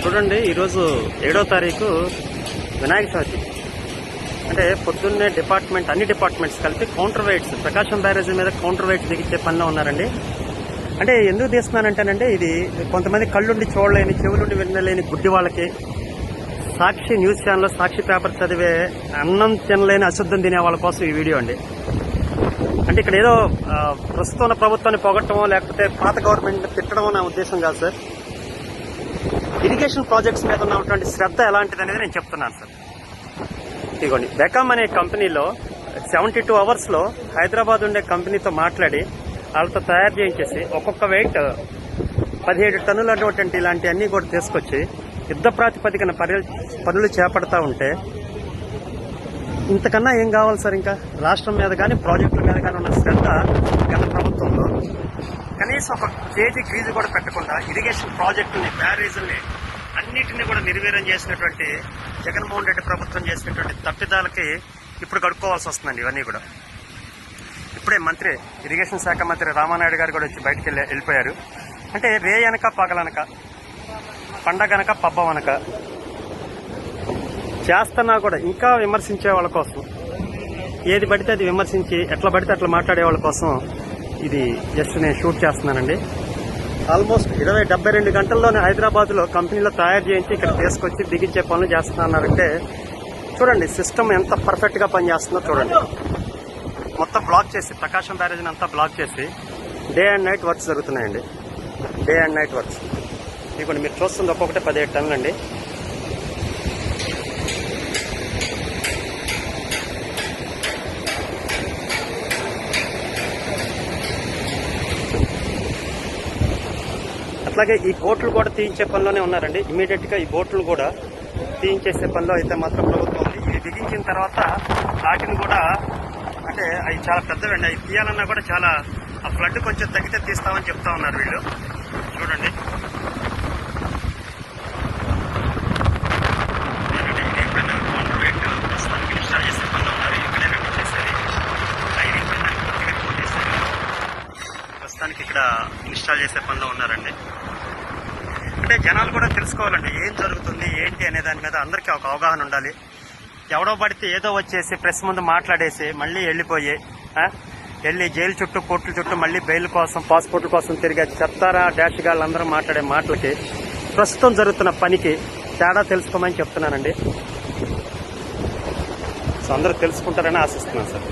చూడండి, ఈరోజు 7వ తారీఖు వినాయక చవితి. అంటే పొద్దున్నే అన్ని డిపార్ట్మెంట్స్ కలిపి కౌంటర్ వెయిట్స్ ప్రకాశం బ్యారేజ్ మీద కౌంటర్ వెయిట్స్ దిగించే పనిలో ఉన్నారండి. అంటే ఎందుకు తీస్తున్నానంటేనండి, ఇది కొంతమంది కళ్ళుండి చూడలేని, చెవులుండి వినలేని గుడ్డి వాళ్ళకి, సాక్షి న్యూస్ ఛానల్లో సాక్షి పేపర్ చదివే అన్నం తినలేని అశుద్ధం తినే వాళ్ళ కోసం ఈ వీడియో అండి. అంటే ఇక్కడ ఏదో ప్రస్తుతం ఉన్న ప్రభుత్వాన్ని పొగట్టమో లేకపోతే పాత గవర్నమెంట్ తిట్టడమో నా ఉద్దేశం కాదు సార్. ఇరిగేషన్ ప్రాజెక్ట్స్ మీద ఉన్నటువంటి శ్రద్ధ ఎలాంటిది అనేది నేను చెప్తున్నాను సార్. ఇదిగోండి, బెకామ్ అనే కంపెనీలో 72 అవర్స్లో హైదరాబాద్ ఉండే కంపెనీతో మాట్లాడి వాళ్ళతో తయారు చేయించేసి ఒక్కొక్క వెయిట్ 17 టన్నులు అటువంటి ఇలాంటివన్నీ కూడా తీసుకొచ్చి యుద్ధ ప్రాతిపదికన పనులు చేపడతా ఉంటే ఇంతకన్నా ఏం కావాలి సార్? ఇంకా రాష్ట్రం మీద కానీ ప్రాజెక్టుల మీద కానీ ఉన్న శ్రద్ధ గత ప్రభుత్వంలో కనీసం ఒక కేజీ ఫీజు కూడా పెట్టకుండా ఇరిగేషన్ ప్రాజెక్టుని, బ్యారేజీల్ని అన్నిటినీ కూడా నిర్వీర్యం చేసినటువంటి జగన్మోహన్ రెడ్డి ప్రభుత్వం చేసినటువంటి తప్పిదాలకి ఇప్పుడు గడుపుకోవాల్సి వస్తుందండి. ఇవన్నీ కూడా ఇప్పుడే ఇరిగేషన్ శాఖ మంత్రి రామానాయుడు గారు కూడా వచ్చి బయటకు వెళ్ళిపోయారు. అంటే రే అనక పగలనక, పండగనక పబ్బమనక చేస్తున్నా కూడా ఇంకా విమర్శించే వాళ్ళ కోసం, ఏది పడితే అది విమర్శించి ఎట్లా పడితే అట్లా మాట్లాడే వాళ్ళ కోసం ఇది జస్ట్ నేను షూట్ చేస్తున్నానండి. ఆల్మోస్ట్ 72 గంటల్లోనే హైదరాబాద్లో కంపెనీలో తయారు చేయించి ఇక్కడ తీసుకొచ్చి దిగించే పనులు చేస్తున్నారంటే చూడండి, సిస్టమ్ ఎంత పర్ఫెక్ట్గా పనిచేస్తుందో చూడండి. మొత్తం బ్లాక్ చేసి, ప్రకాశం బ్యారేజ్ని అంతా బ్లాక్ చేసి డే అండ్ నైట్ వర్క్స్ జరుగుతున్నాయండి. డే అండ్ నైట్ వర్క్స్ ఇప్పుడు మీరు చూస్తుంది ఒక్కొక్కటి 17 టన్నులు అండి. అట్లాగే ఈ బోట్లు కూడా తీయించే పనిలోనే ఉన్నారండి. ఇమీడియట్ గా ఈ బోట్లు కూడా తీయించేసే పనిలో అయితే మాత్రం ప్రభుత్వం ఉంది. ఇది బిగించిన తర్వాత వాటిని కూడా, అంటే అవి చాలా పెద్దవండి, అవి తీయాలన్నా కూడా చాలా, ఆ ఫ్లడ్ కొంచెం తగ్గితే తీస్తామని చెప్తా ఉన్నారు వీళ్ళు. చూడండి, ఇన్స్టాల్ చేసే పనిలో ఉన్నారు. ఇక్కడే చేసేది ప్రస్తుతానికి ఇక్కడ ఇన్స్టాల్ చేసే పనిలో ఉన్నారండి. అంటే జనాలు కూడా తెలుసుకోవాలండి ఏం జరుగుతుంది ఏంటి అనే దాని మీద అందరికీ ఒక అవగాహన ఉండాలి. ఎవడో పడితే ఏదో వచ్చేసి ప్రెస్ ముందు మాట్లాడేసి మళ్ళీ వెళ్ళి జైలు చుట్టూ, కోర్టుల చుట్టూ మళ్ళీ బెయిల్ కోసం, పాస్పోర్ట్ల కోసం తిరిగే చెప్తారా డాష్ గాళ్ళందరూ మాట్లాడే మాటలకి, ప్రస్తుతం జరుగుతున్న పనికి తేడా తెలుసుకోమని చెప్తున్నానండి. సో అందరూ తెలుసుకుంటారని ఆశిస్తున్నాను సార్.